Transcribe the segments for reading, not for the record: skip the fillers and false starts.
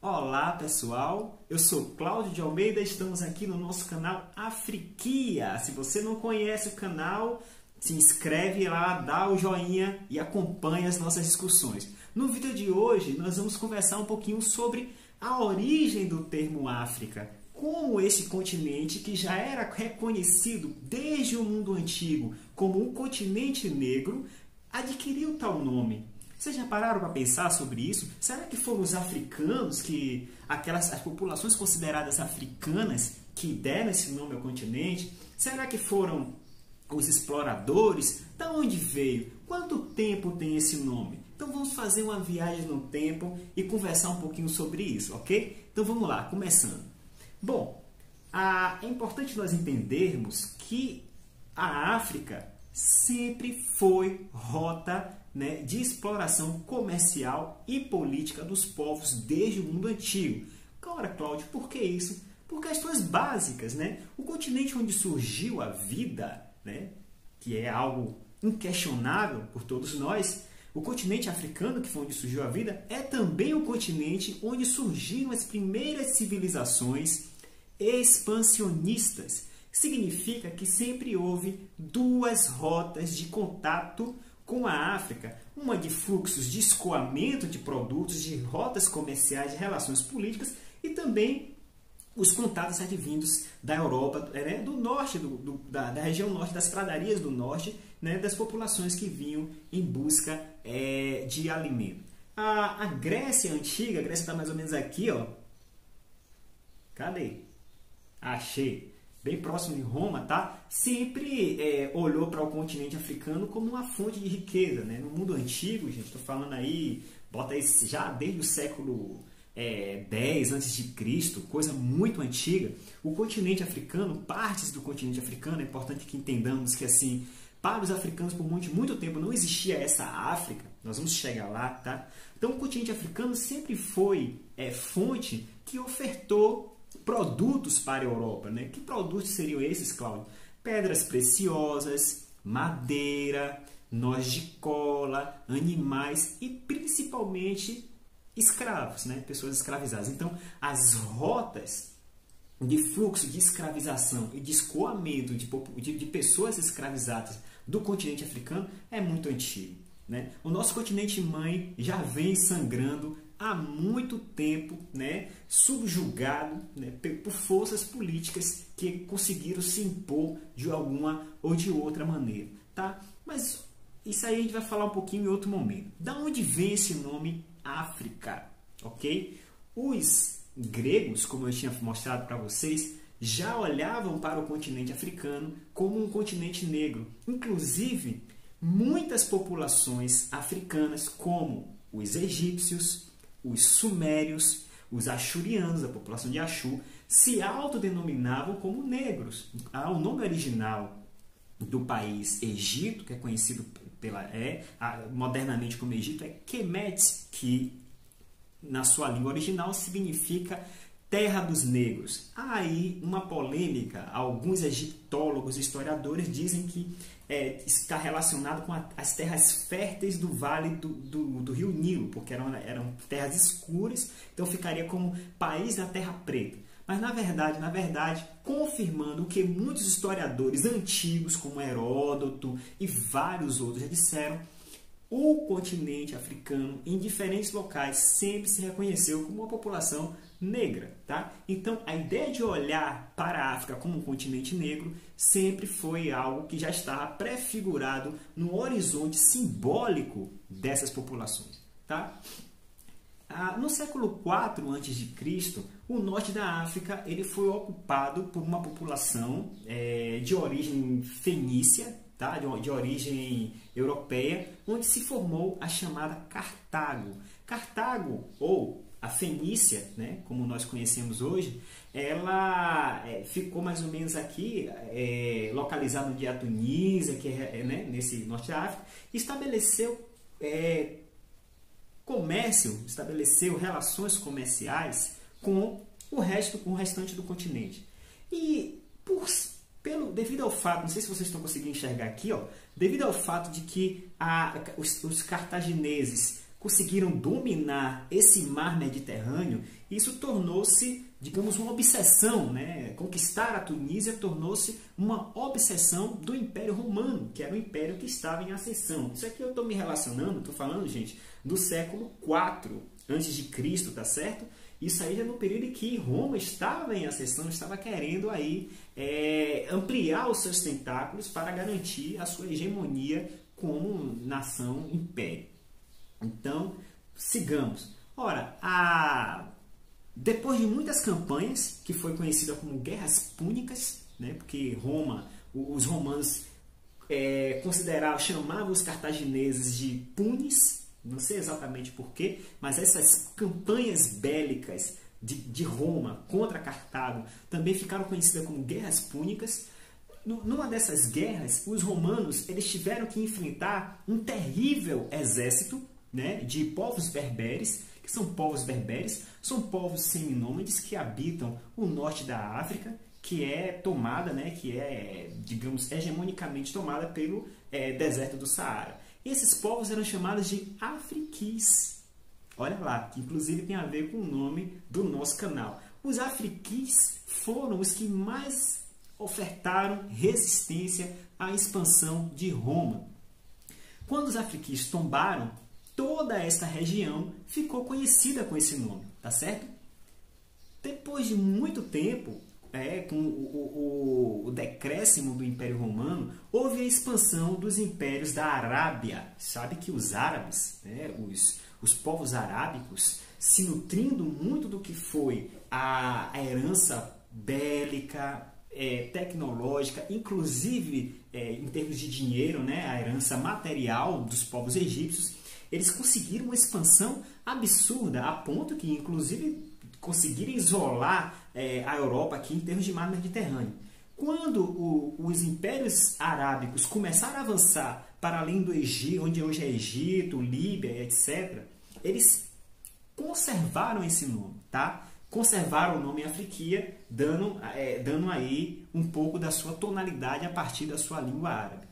Olá pessoal, eu sou Cláudio de Almeida, estamos aqui no nosso canal Afriquia. Se você não conhece o canal, se inscreve lá, dá o joinha e acompanha as nossas discussões. No vídeo de hoje nós vamos conversar um pouquinho sobre a origem do termo África. Como esse continente, que já era reconhecido desde o mundo antigo como um continente negro, adquiriu tal nome. Vocês já pararam para pensar sobre isso? Será que foram os africanos, as populações consideradas africanas, que deram esse nome ao continente? Será que foram os exploradores? Da onde veio? Quanto tempo tem esse nome? Então vamos fazer uma viagem no tempo e conversar um pouquinho sobre isso, ok? Então vamos lá, começando. Bom, é importante nós entendermos que a África sempre foi rota, né, de exploração comercial e política dos povos desde o mundo antigo. Ora, Cláudio, por que isso? Por questões básicas, né? O continente onde surgiu a vida, né, que é algo inquestionável por todos nós, o continente africano, que foi onde surgiu a vida, é também o continente onde surgiram as primeiras civilizações expansionistas. Significa que sempre houve duas rotas de contato com a África, uma de fluxos de escoamento de produtos, de rotas comerciais, de relações políticas e também os contatos advindos da Europa, né, do norte, da região norte, das pradarias do norte, né, das populações que vinham em busca de alimento. A Grécia antiga, a Grécia está mais ou menos aqui, ó. Cadê? Achei. Bem próximo de Roma, tá? Sempre olhou para o continente africano como uma fonte de riqueza, né? No mundo antigo, gente, estou falando aí, bota aí já desde o século 10 a.C., coisa muito antiga, o continente africano, partes do continente africano, é importante que entendamos que assim, para os africanos por muito tempo não existia essa África, nós vamos chegar lá, tá? Então o continente africano sempre foi fonte que ofertou produtos para a Europa, né? Que produtos seriam esses, Cláudio? Pedras preciosas, madeira, nós de cola, animais e principalmente escravos, né? Pessoas escravizadas. Então, as rotas de fluxo de escravização e de escoamento de pessoas escravizadas do continente africano é muito antigo, né? O nosso continente mãe já vem sangrando há muito tempo, né, subjugado, né, por forças políticas que conseguiram se impor de alguma ou de outra maneira, tá? Mas isso aí a gente vai falar um pouquinho em outro momento. Da onde vem esse nome África, ok? Os gregos, como eu tinha mostrado para vocês, já olhavam para o continente africano como um continente negro. Inclusive, muitas populações africanas, como os egípcios, os sumérios, os axurianos, a população de Axur, se autodenominavam como negros. O nome original do país Egito, que é conhecido modernamente como Egito, é Kemet, que na sua língua original significa terra dos negros. Há aí uma polêmica, alguns egiptólogos e historiadores dizem que está relacionado com as terras férteis do vale do rio Nilo, porque eram terras escuras, então ficaria como país na terra preta. Mas na verdade, confirmando o que muitos historiadores antigos, como Heródoto e vários outros já disseram, o continente africano, em diferentes locais, sempre se reconheceu como uma população negra, tá? Então, a ideia de olhar para a África como um continente negro sempre foi algo que já estava prefigurado no horizonte simbólico dessas populações, tá? No século IV a.C., o norte da África ele foi ocupado por uma população de origem fenícia, tá? De origem europeia, onde se formou a chamada Cartago. Cartago, ou a Fenícia, né, como nós conhecemos hoje, ela ficou mais ou menos aqui, localizada onde é a Tunísia, que né, nesse norte da África, estabeleceu estabeleceu relações comerciais com o restante do continente. E devido ao fato, não sei se vocês estão conseguindo enxergar aqui, ó, devido ao fato de que os cartagineses conseguiram dominar esse mar Mediterrâneo, isso tornou-se, digamos, uma obsessão, né? Conquistar a Tunísia tornou-se uma obsessão do Império Romano, que era o império que estava em ascensão. Isso aqui eu estou me relacionando, estou falando, gente, do século IV a.C., tá certo? Isso aí já no período em que Roma estava em ascensão, estava querendo aí ampliar os seus tentáculos para garantir a sua hegemonia como nação império. Então, sigamos. Ora, depois de muitas campanhas, que foi conhecida como Guerras Púnicas, né, porque os romanos chamavam os cartagineses de punis, não sei exatamente porquê, mas essas campanhas bélicas de Roma contra Cartago também ficaram conhecidas como Guerras Púnicas. Numa dessas guerras, os romanos eles tiveram que enfrentar um terrível exército, né, de povos berberes. Que são povos berberes? São povos seminômades que habitam o norte da África, que é tomada, né, que é, digamos, hegemonicamente tomada pelo deserto do Saara. E esses povos eram chamados de afriquis. Olha lá, que inclusive tem a ver com o nome do nosso canal. Os afriquis foram os que mais ofertaram resistência à expansão de Roma. Quando os afriquis tombaram, toda esta região ficou conhecida com esse nome, tá certo? Depois de muito tempo, com o decréscimo do Império Romano, houve a expansão dos impérios da Arábia. Sabe que os árabes, né, os povos arábicos, se nutrindo muito do que foi a herança bélica, tecnológica, inclusive em termos de dinheiro, né, a herança material dos povos egípcios, eles conseguiram uma expansão absurda, a ponto que, inclusive, conseguiram isolar a Europa aqui em termos de mar Mediterrâneo. Quando os impérios arábicos começaram a avançar para além do Egito, onde hoje é Egito, Líbia, etc., eles conservaram esse nome, tá? Conservaram o nome Afriquia, dando aí um pouco da sua tonalidade a partir da sua língua árabe.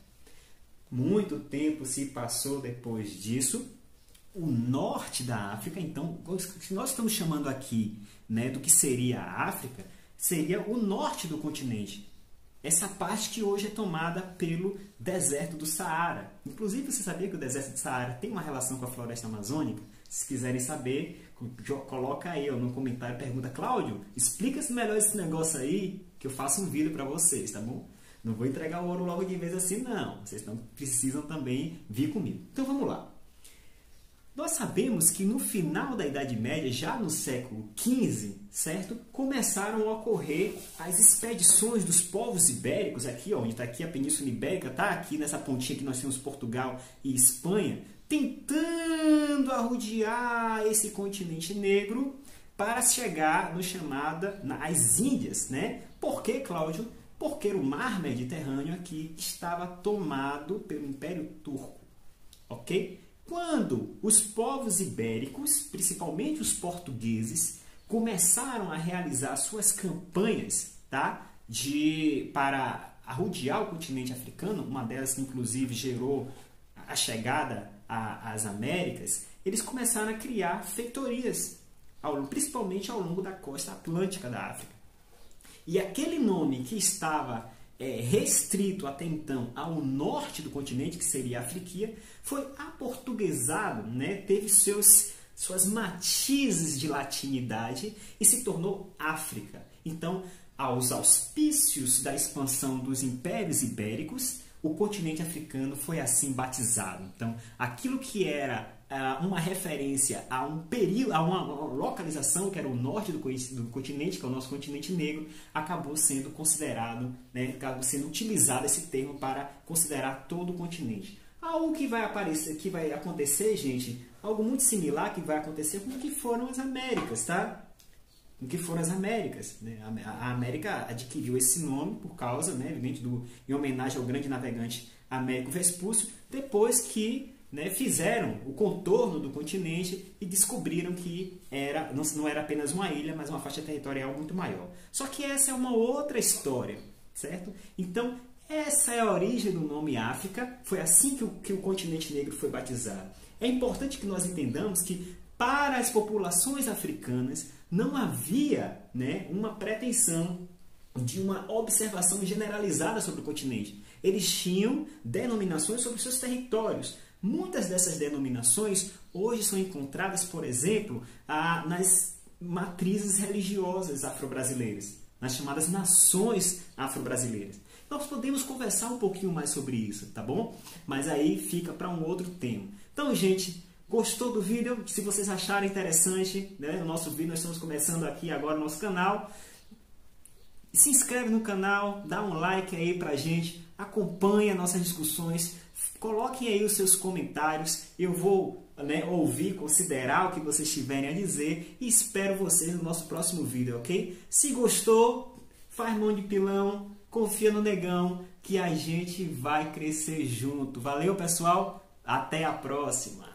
Muito tempo se passou depois disso. O norte da África, então, o que nós estamos chamando aqui, né, do que seria a África, seria o norte do continente. Essa parte que hoje é tomada pelo deserto do Saara. Inclusive, você sabia que o deserto do Saara tem uma relação com a floresta amazônica? Se quiserem saber, coloca aí no comentário, pergunta: Cláudio, explica melhor esse negócio aí, que eu faço um vídeo para vocês, tá bom? Não vou entregar o ouro logo de vez assim, não. Vocês precisam também vir comigo. Então, vamos lá. Nós sabemos que no final da Idade Média, já no século XV, certo? Começaram a ocorrer as expedições dos povos ibéricos, aqui, ó, onde está aqui a Península Ibérica, tá aqui nessa pontinha que nós temos Portugal e Espanha, tentando arrodear esse continente negro para chegar às Índias, né? Por que, Cláudio? Porque o mar Mediterrâneo aqui estava tomado pelo Império Turco, ok? Quando os povos ibéricos, principalmente os portugueses, começaram a realizar suas campanhas, tá, para arrodear o continente africano, uma delas que inclusive gerou a chegada às Américas, eles começaram a criar feitorias, principalmente ao longo da costa atlântica da África. E aquele nome que estava restrito até então ao norte do continente, que seria a Afriquia, foi aportuguesado, né? Teve suas matizes de latinidade e se tornou África. Então, aos auspícios da expansão dos impérios ibéricos, o continente africano foi assim batizado. Então, aquilo que era uma referência a um período, a uma localização que era o norte do continente, que é o nosso continente negro, acabou sendo considerado, né, acabou sendo utilizado esse termo para considerar todo o continente. Algo que vai acontecer, gente, algo muito similar que vai acontecer com o que foram as Américas, tá? O que foram as Américas, né? A América adquiriu esse nome por causa, né, evidente, em homenagem ao grande navegante Américo Vespúcio, depois que, né, fizeram o contorno do continente e descobriram que não era apenas uma ilha, mas uma faixa territorial muito maior. Só que essa é uma outra história, certo? Então, essa é a origem do nome África, foi assim que o continente negro foi batizado. É importante que nós entendamos que para as populações africanas não havia, né, uma pretensão de uma observação generalizada sobre o continente. Eles tinham denominações sobre seus territórios. Muitas dessas denominações hoje são encontradas, por exemplo, nas matrizes religiosas afro-brasileiras, nas chamadas nações afro-brasileiras. Nós podemos conversar um pouquinho mais sobre isso, tá bom? Mas aí fica para um outro tema. Então, gente, gostou do vídeo? Se vocês acharem interessante, né, o nosso vídeo, nós estamos começando aqui agora no nosso canal. Se inscreve no canal, dá um like aí pra gente, acompanha nossas discussões, coloquem aí os seus comentários, eu vou, né, ouvir, considerar o que vocês tiverem a dizer e espero vocês no nosso próximo vídeo, ok? Se gostou, faz mão de pilão, confia no negão que a gente vai crescer junto. Valeu, pessoal, até a próxima!